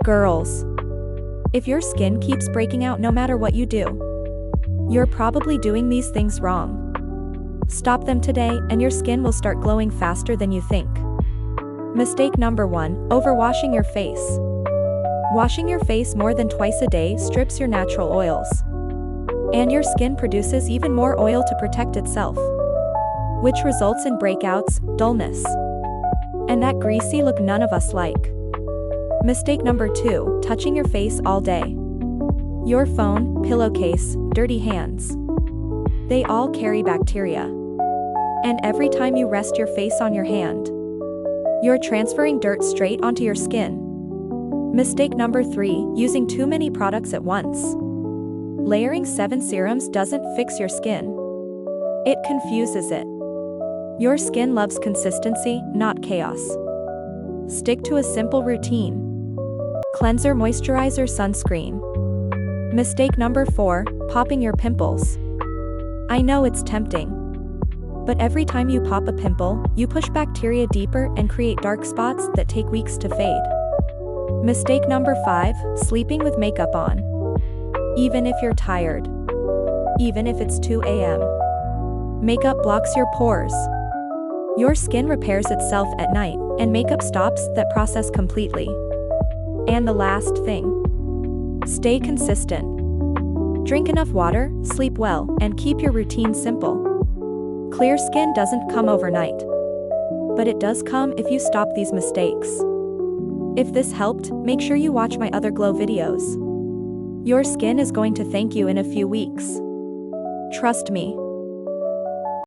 Girls, if your skin keeps breaking out no matter what you do, you're probably doing these things wrong. Stop them today and your skin will start glowing faster than you think. Mistake number 1, overwashing your face. Washing your face more than twice a day strips your natural oils. And your skin produces even more oil to protect itself, which results in breakouts, dullness, and that greasy look none of us like. Mistake number 2, touching your face all day. Your phone, pillowcase, dirty hands. They all carry bacteria. And every time you rest your face on your hand, you're transferring dirt straight onto your skin. Mistake number 3, using too many products at once. Layering 7 serums doesn't fix your skin. It confuses it. Your skin loves consistency, not chaos. Stick to a simple routine. Cleanser, moisturizer, sunscreen. Mistake number 4, popping your pimples. I know it's tempting, but every time you pop a pimple, you push bacteria deeper and create dark spots that take weeks to fade. Mistake number 5, sleeping with makeup on. Even if you're tired, even if it's 2 a.m., makeup blocks your pores. Your skin repairs itself at night, and makeup stops that process completely. And the last thing, stay consistent. Drink enough water, sleep well, and keep your routine simple. Clear skin doesn't come overnight, but it does come if you stop these mistakes. If this helped, make sure you watch my other glow videos. Your skin is going to thank you in a few weeks. Trust me.